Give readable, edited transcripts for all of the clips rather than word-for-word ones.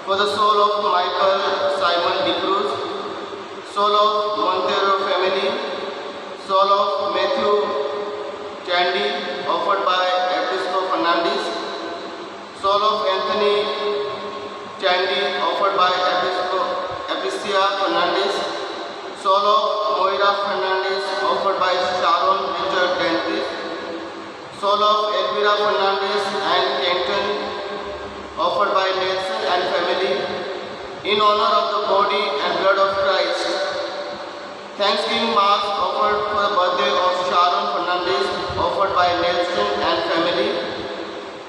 For the soul of Michael Simon de Cruz, soul of Montero family, soul of Matthew Chandy, offered by Episcopal Fernandez, soul of Anthony Chandy, offered by Epicia Fernandez, soul of Moira Fernandez, offered by Sharon Richard Dentis, soul of Elvira Fernandez and Kenton, offered by Nelson and family, in honor of the body and blood of Christ. Thanksgiving Mass offered for the birthday of Sharon Fernandez, offered by Nelson and family,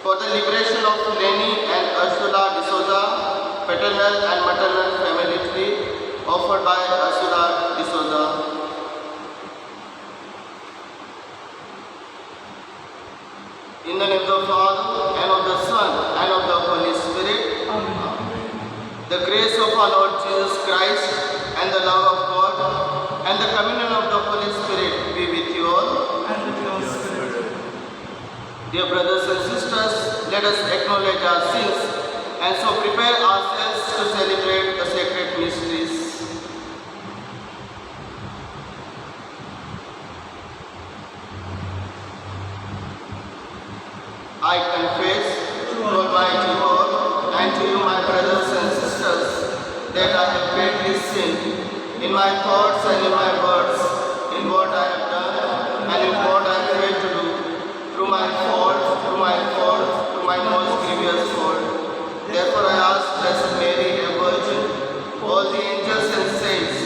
for the liberation of Lenny and Ursula D'Souza, paternal and maternal family tree, offered by Ursula D'Souza. In the name of the Father, and of the Son, and of the Holy Spirit. Amen. The grace of our Lord Jesus Christ, and the love of God, and the communion of the Holy Spirit be with you all. And with your spirit. Dear brothers and sisters, let us acknowledge our sins, and so prepare ourselves to celebrate the sacred mysteries. I confess to Almighty God and to you, my brothers and sisters, that I have greatly sinned in my thoughts and in my words, in what I have done and in what I failed to do, through my most grievous fault. Therefore I ask Blessed Mary, a Virgin, all the angels and saints,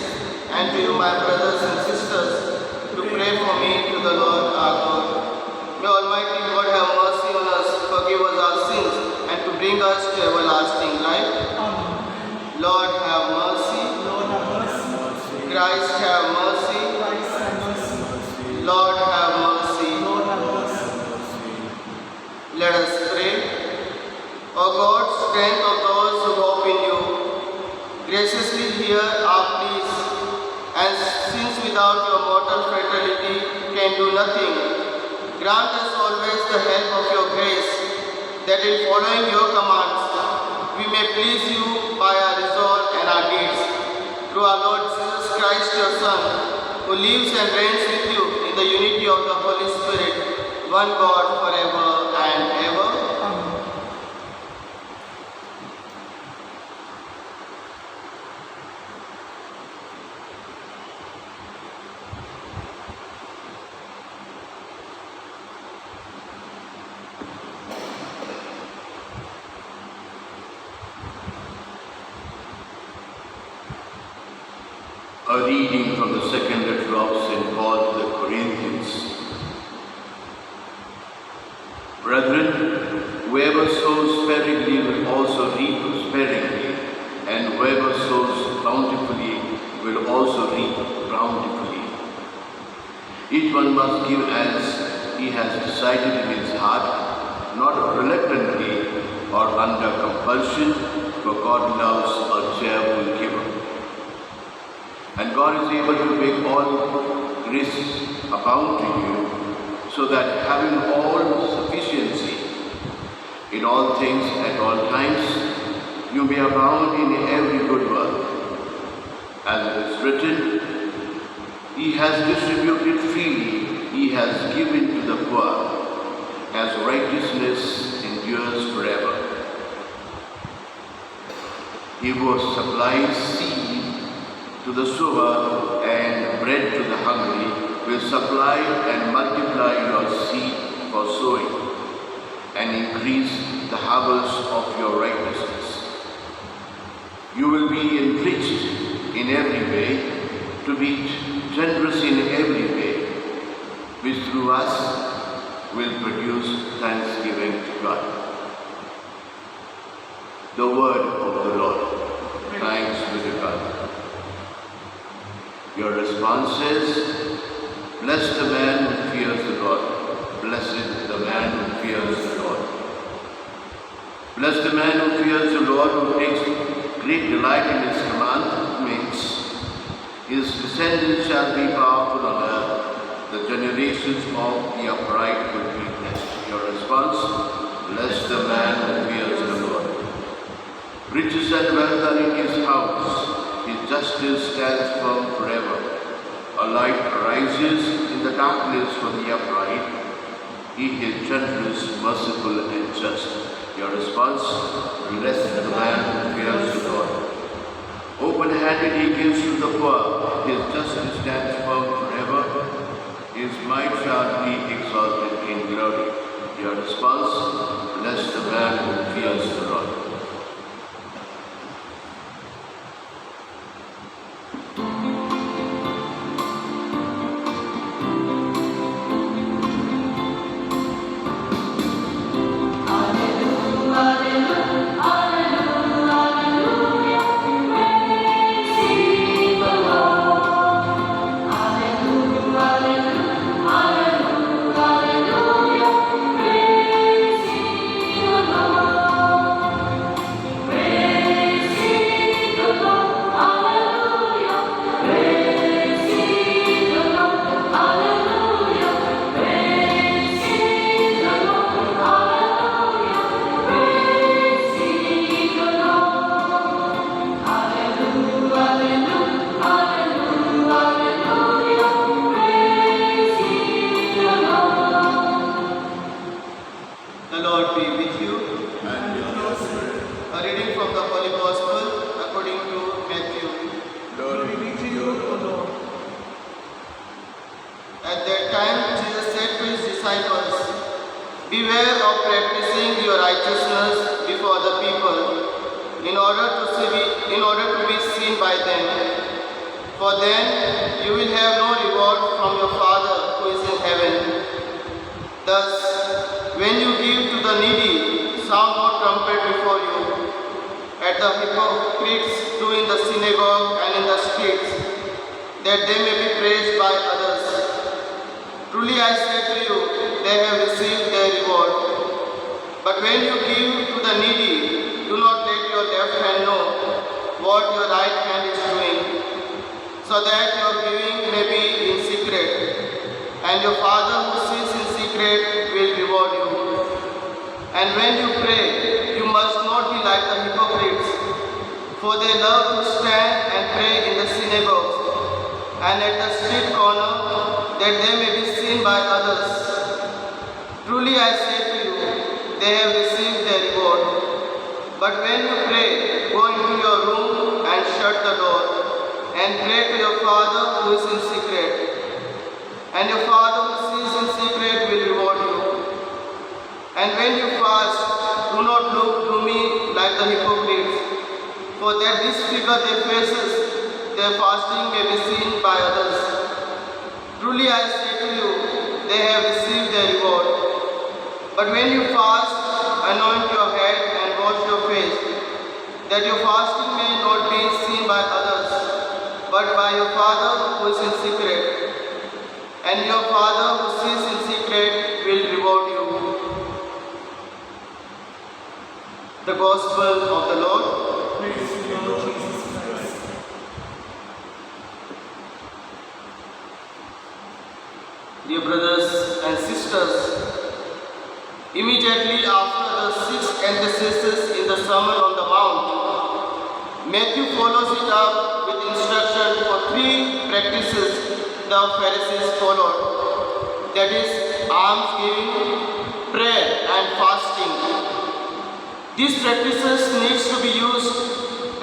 and to you, my brothers and sisters, to pray for me to the Lord our God. May Almighty God have mercy on us, forgive us our sins, and to bring us to everlasting life. Amen. Lord have mercy. Lord have mercy. Christ have mercy. Christ have mercy. Lord have mercy. Lord have mercy. Let us pray. O God, strength of those who hope in you, graciously hear our pleas, and since without your mortal fatality can do nothing, grant us always the help of your grace, that in following your commands, we may please you by our resolve and our deeds. Through our Lord Jesus Christ, your Son, who lives and reigns with you in the unity of the Holy Spirit, one God forever and ever. Amen. A reading from the second letter of St. Paul to the Corinthians. Brethren, whoever sows sparingly will also reap sparingly, and whoever sows bountifully will also reap bountifully. Each one must give as he has decided in his heart, not reluctantly or under compulsion, for God loves a cheerful giver. And God is able to make all grace abound to you, so that having all sufficiency in all things at all times, you may abound in every good work. As it is written, He has distributed freely, He has given to the poor, as righteousness endures forever. He who supplies seed to the sower and bread to the hungry will supply and multiply your seed for sowing and increase the harvest of your righteousness. You will be enriched in every way, to be generous in every way, which through us will produce thanksgiving to God. The word of the Lord. Thanks be to God. Your response is, blessed the man who fears the Lord. Blessed the man who fears the Lord. Blessed the man who fears the Lord, who takes great delight in his commandments. His descendants shall be powerful on earth. The generations of the upright will be blessed. Your response, bless the man who fears the Lord. Riches and rises in the darkness for the upright. He is generous, merciful, and just. Your response, blessed the man who fears the Lord. Open-handed he gives to the poor. His justice stands firm forever. His might shall be exalted in glory. Your response, bless the man who fears the Lord. The Lord be with you. And with your spirit. A reading from the Holy Gospel according to Matthew. Glory be to you, O Lord. At that time, Jesus said to his disciples, "Beware of practicing your righteousness before the people, in order to be seen by them. For then you will have no reward from your Father who is in heaven. Thus, when you give to the needy, sound no trumpet before you, as the hypocrites do in the synagogue and in the streets, that they may be praised by others. Truly I say to you, they have received their reward. But when you give to the needy, do not let your left hand know what your right hand is doing, so that your giving may be in secret, and your Father who sees in secret will reward you. And when you pray, you must not be like the hypocrites, for they love to stand and pray in the synagogues and at the street corner, that they may be seen by others. Truly I say to you, they have received their reward. But when you pray, go into your room and shut the door, and pray to your Father who is in secret. And your Father who sees in secret will reward you. And when you fast, do not look gloomy like the hypocrites, for that disfigure their faces, their fasting may be seen by others. Truly I say to you, they have received their reward. But when you fast, anoint your head and wash your face, that your fasting may not be seen by others, but by your Father who is in secret. And your Father who sees in secret will reward you." The Gospel of the Lord. Praise to you, Lord Jesus Christ. Dear brothers and sisters, immediately after the sixth antithesis in the Sermon on the Mount, Matthew follows it up with instruction for three practices the Pharisees followed, that is, almsgiving, prayer, and fasting. These practices needs to be used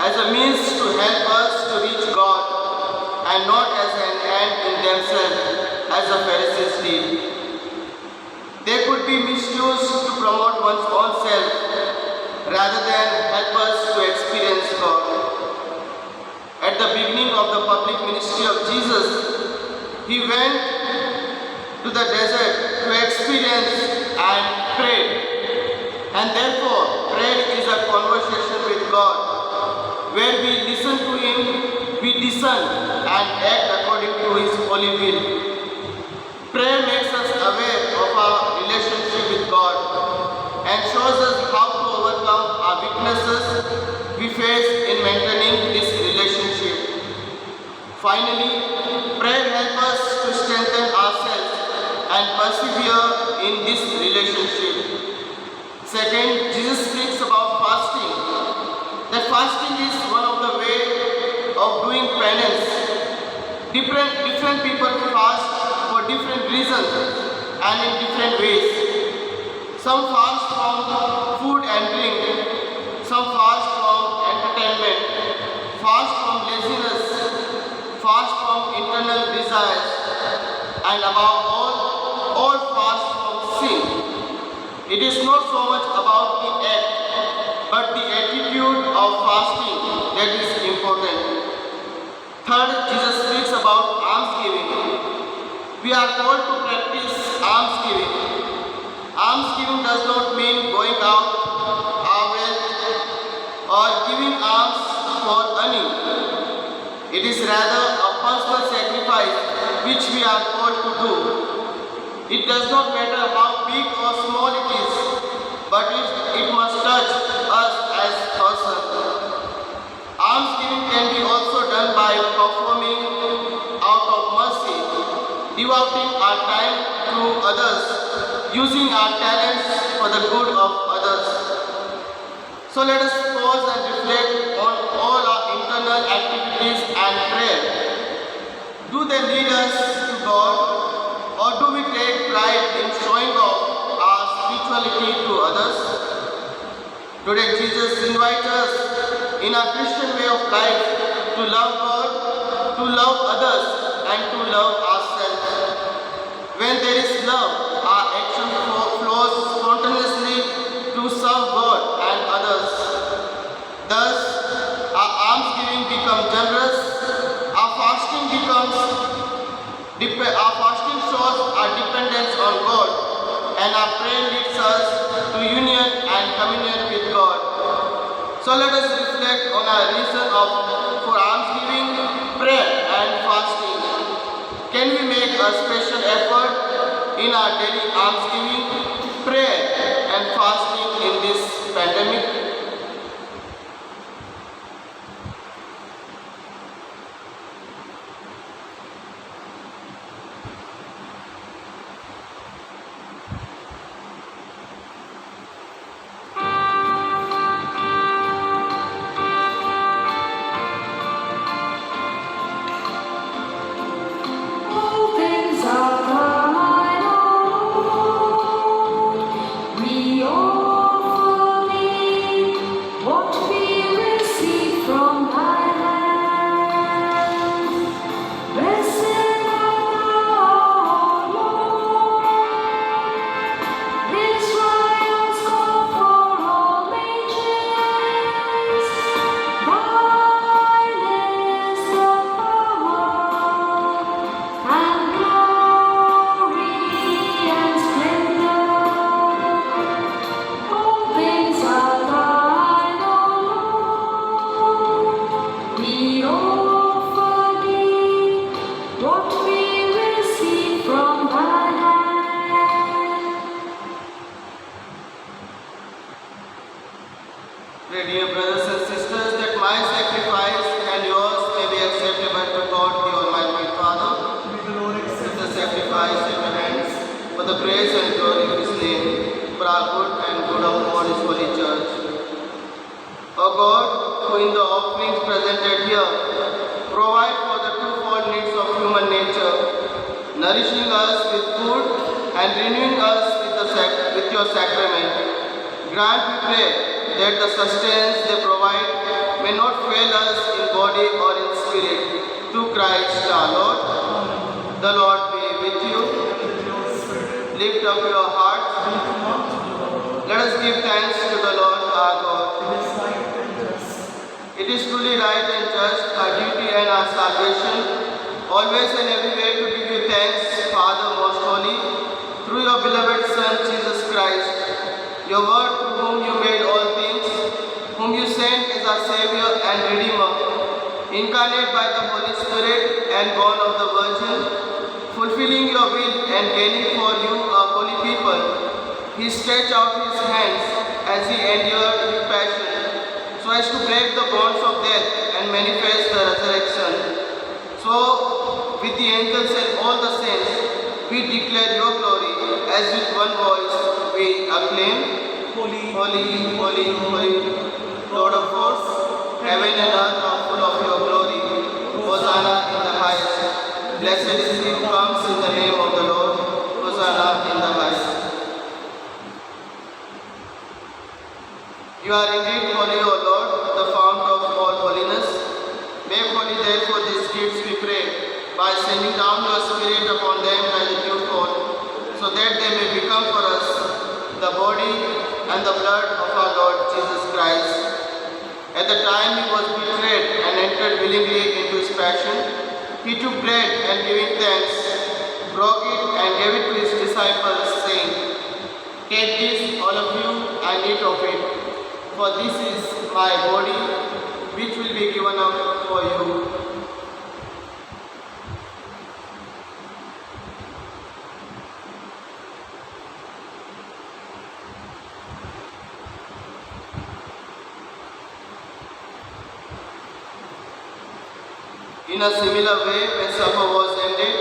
as a means to help us to reach God, and not as an end in themselves, as the Pharisees did. They could be misused to promote one's own self, rather than help us to experience God. At the beginning of the public ministry of Jesus, he went to the desert to experience and pray. And therefore, prayer is a conversation with God, where we listen to Him, we discern and act according to His holy will. Prayer makes us aware of our relationship with God and shows us how to overcome our weaknesses we face in maintaining this relationship. Finally, prayer helps us to strengthen ourselves and persevere in this relationship. Second, Jesus speaks about fasting. That fasting is one of the ways of doing penance. Different people fast for different reasons and in different ways. Some fast from food and drink, some fast from entertainment, fast from laziness, fast from internal desires, and above all fast from sin. It is not so much about the act, but the attitude of fasting that is important. Third, Jesus speaks about almsgiving. We are called to practice almsgiving. Almsgiving does not mean going out our wealth or giving alms for earning. It is rather a personal sacrifice which we are called to do. It does not matter how big or small it is, but it must touch us as persons. Almsgiving can be also done by performing out of mercy, devoting our time to others, using our talents for the good of others. So let us pause and reflect on all our internal activities and prayer. Do they lead us to God, or do we take pride in showing off our spirituality to others? Today Jesus invites us in our Christian way of life to love God, to love others, and to love ourselves. When there is love, our action flows spontaneously to serve God and others. Thus, our almsgiving becomes generous, our fasting shows our dependence on God, and our prayer leads us to union and communion with God. So let us reflect on our reason for almsgiving, prayer and fasting. Can we make a special effort in our daily almsgiving, prayer and fasting in this pandemic? All things are thine, O Lord. We offer thee what we receive from thy hand. Blessed art thou, Lord. Israel's God for all ages. Thine is the power and glory and splendor. All things are thine, O Lord. We offer thee what we receive from thy hand. Pray, dear brothers and sisters, that my sacrifice and yours may be acceptable to God, the Almighty Father. May the Lord accept Accept the sacrifice in your hands for the praise and glory of His name, for our good and good of all His holy church. O God, who in the offerings presented here provide for the twofold needs of human nature, nourishing us with food and renewing us with your sacrament, grant, we pray, that the sustenance they provide may not fail us in body or in spirit. Through Christ our Lord. The Lord be with you. Lift up your hearts. Let us give thanks to the Lord our God. It is truly right and just, our duty and our salvation, always and everywhere to give you thanks, Father most holy, through your beloved Son, Jesus Christ, your word through whom you made all things, whom you sent as our Savior and Redeemer, incarnate by the Holy Spirit and born of the Virgin, fulfilling your will and gaining for you a holy people. He stretched out his hands as he endured his passion, so as to break the bonds of death and manifest the resurrection. So, with the angels and all the saints, we declare your glory, as with one voice we acclaim, Holy, Holy, holy, holy, Lord of hosts, heaven and earth are full of your glory. Hosanna in the highest. holy, O Lord, the fount of all holiness. Make holy therefore these gifts, we pray, by sending down your Spirit upon them as a dewfall, so that they may become for us the body and the blood of our Lord Jesus Christ. At the time he was betrayed and entered willingly into his passion, he took bread and giving thanks, broke it and gave it to his disciples, saying, "Take this, all of you, and eat of it, for this is my body, which will be given up for you." In a similar way, when supper was ended,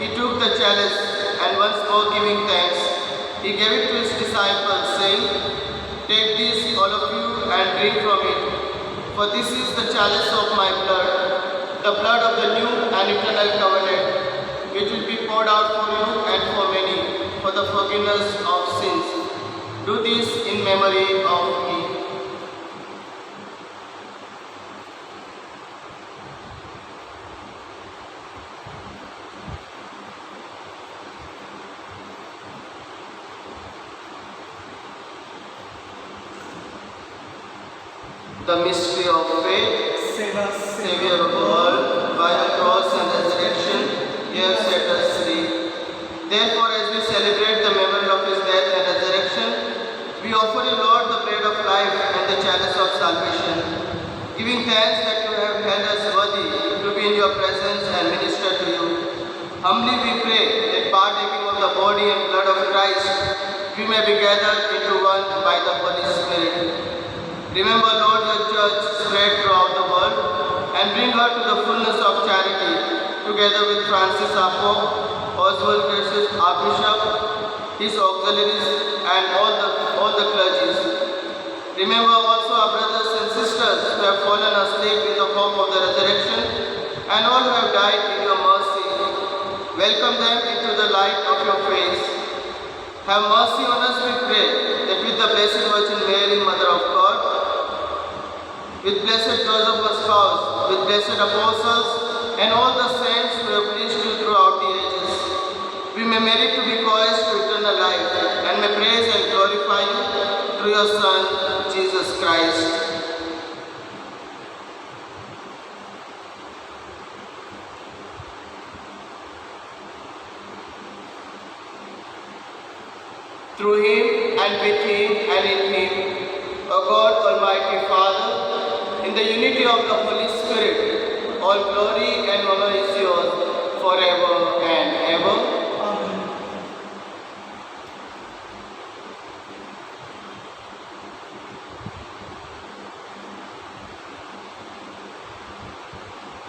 he took the chalice and once more giving thanks, he gave it to his disciples, saying, "Take this, all of you, and drink from it, for this is the chalice of my blood, the blood of the new and eternal covenant, which will be poured out for you and for many, for the forgiveness of sins. Do this in memory of me." The mystery of faith. Save us, Savior of the world, by your cross and resurrection, you have set us free. Therefore, as we celebrate the memory of his death and resurrection, we offer you, Lord, the bread of life and the chalice of salvation, giving thanks that you have held us worthy to be in your presence and minister to you. Humbly we pray that partaking of the body and blood of Christ, we may be gathered into one by the Holy Spirit. Remember, Lord, your church spread throughout the world, and bring her to the fullness of charity, together with Francis our Pope, Oswald Gracious our Bishop, his auxiliaries, and all the clergies. Remember also our brothers and sisters who have fallen asleep in the hope of the resurrection, and all who have died in your mercy. Welcome them into the light of your face. Have mercy on us, we pray, that with the Blessed Virgin Mary, Mother of God, with Blessed Joseph our spouse, with blessed apostles, and all the saints who have pleased you throughout the ages, we may merit to be called to eternal life, and may praise and glorify you through your Son, Jesus Christ. Through him, and with him, and in him, O God, Almighty Father, in the unity of the Holy Spirit, all glory and honor is yours forever and ever. Amen.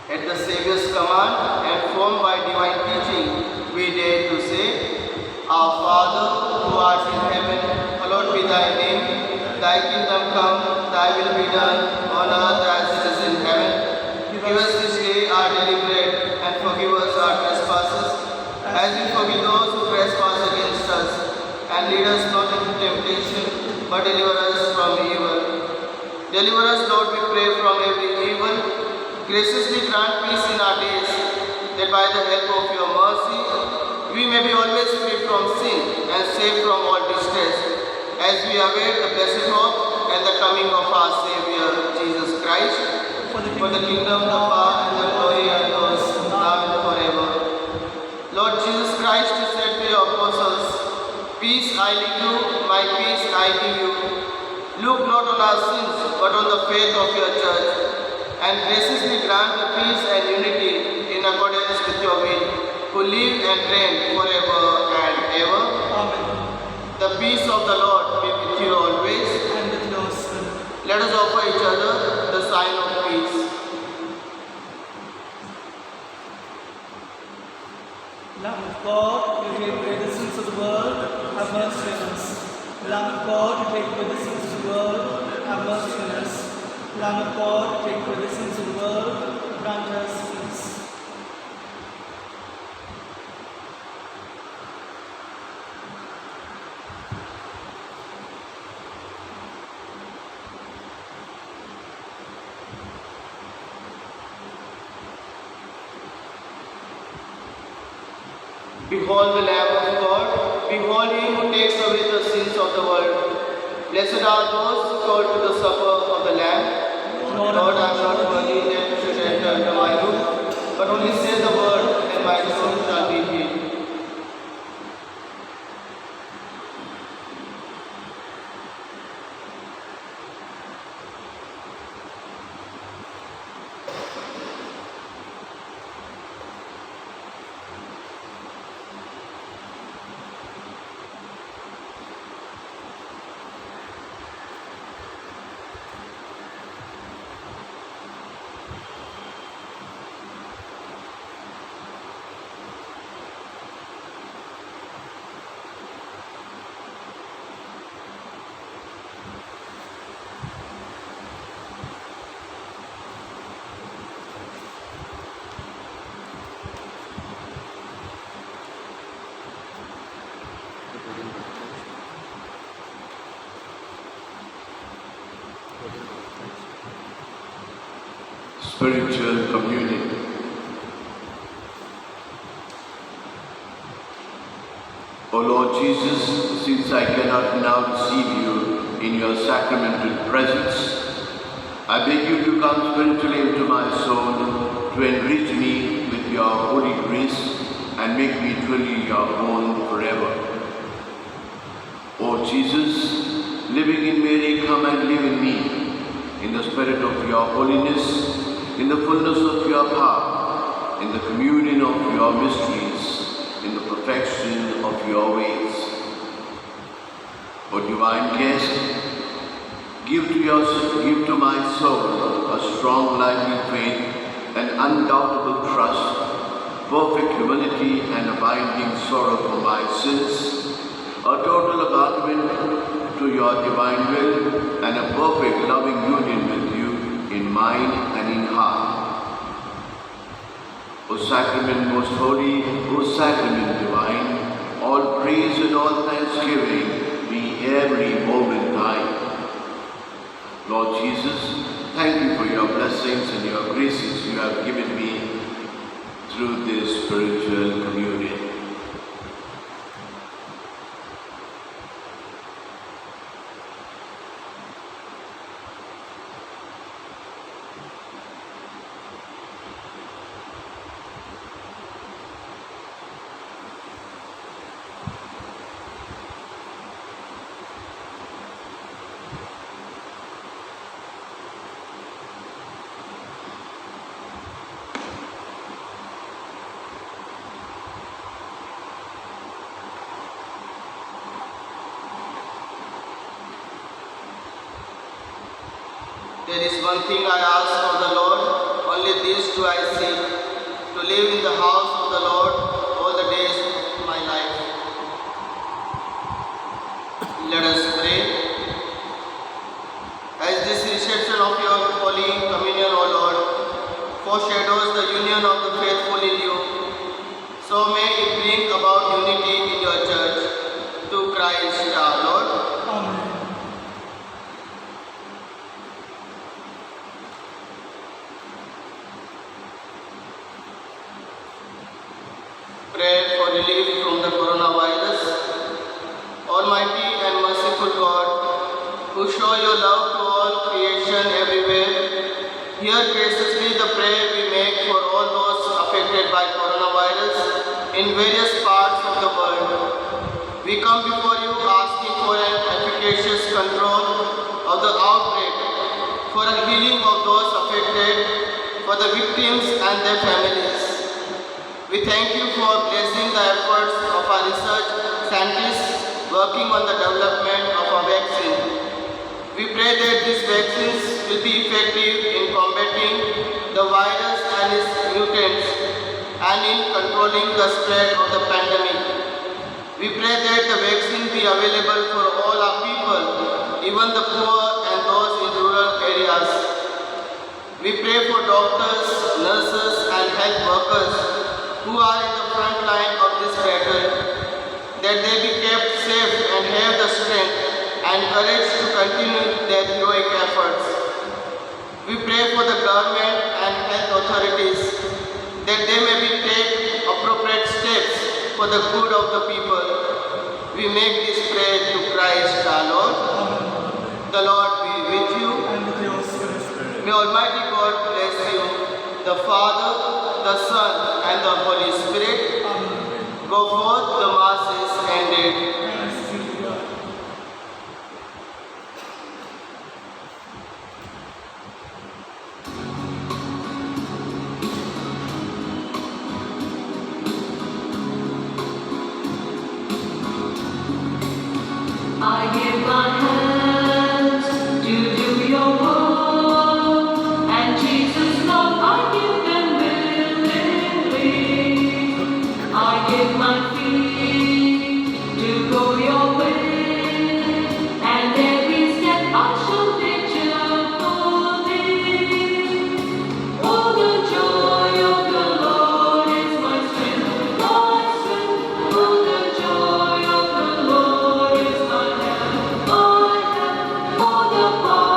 At the Saviour's command and formed by divine teaching, we dare to say, Our Father, who art in heaven, hallowed be thy name. Thy kingdom come, thy will be done, on earth as it is in heaven. Give us this day our daily bread, and forgive us our trespasses, as we forgive those who trespass against us. And lead us not into temptation, but deliver us from evil. Deliver us, Lord, we pray, from every evil. Graciously grant peace in our days, that by the help of your mercy, we may be always free from sin and safe from all distress, as we await the blessed hope and the coming of our Savior, Jesus Christ. For the kingdom, the power, and the glory are yours, now and forever. Lord Jesus Christ, you said to your apostles, "Peace I leave you, my peace I give you. Look not on our sins, but on the faith of your church, and graciously grant the peace and unity in accordance with your will, who live and reign forever and ever." Amen. The peace of the Lord be with you always. And with your spirit. Let us offer each other the sign of peace. Lamb of God, you take away the sins of the world, have mercy on us. Lamb of God, you take away the sins of the world, have mercy on us. Lamb of God, you take away the sins of the world, grant us peace. Behold the Lamb of God. Behold him who takes away the sins of the world. Blessed are those called to the supper of the Lamb. Lord, I am not worthy that you should enter under my roof, but only say the word, and my soul shall be healed. Spiritual communion. O Lord Jesus, since I cannot now receive you in your sacramental presence, I beg you to come spiritually into my soul to enrich me with your holy grace and make me truly your own forever. O Jesus, living in Mary, come and live in me, in the spirit of your holiness, in the fullness of your power, in the communion of your mysteries, in the perfection of your ways. O divine guest, give to my soul a strong lively faith, an undoubtable trust, perfect humility and abiding sorrow for my sins, a total abandonment to your divine will, and a perfect loving union with you in mind and in heart. O sacrament most holy, O sacrament divine, all praise and all thanksgiving be every moment thine. Lord Jesus, thank you for your blessings and your graces you have given me through this spiritual communion. There is one thing I ask of the Lord, only this do I seek, to live in the house of the Lord all the days of my life. Let us pray. As this reception of your Holy Communion, O Lord, foreshadows the union of the faithful in you, so may it bring about unity in your church. To Christ our Lord. Amen. Prayer for relief from the coronavirus. Almighty and merciful God, who show your love to all creation everywhere, hear graciously the prayer we make for all those affected by coronavirus in various parts of the world. We come before you asking for an efficacious control of the outbreak, for a healing of those affected, for the victims and their families. We thank you for blessing the efforts of our research scientists working on the development of a vaccine. We pray that these vaccines will be effective in combating the virus and its mutants and in controlling the spread of the pandemic. We pray that the vaccine be available for all our people, even the poor and those in rural areas. We pray for doctors, nurses and health workers who are in the front line of this battle, that they be kept safe and have the strength and courage to continue their heroic efforts. We pray for the government and health authorities, that they may take appropriate steps for for the good of the people. We make this prayer to Christ our Lord. The Lord be with you. And with your spirit. May Almighty God bless you, the Father, the Son, and the Holy Spirit. Amen. Go forth, the Mass is ended. Thanks be to God. I give my hands to do your will, and Jesus, Lord, I give them willingly. I give my feet to go your way, and every step I shall take cheerfully. Oh, the joy of the Lord is my strength, my strength. Oh, the joy of the Lord is my help, my help. Oh, the power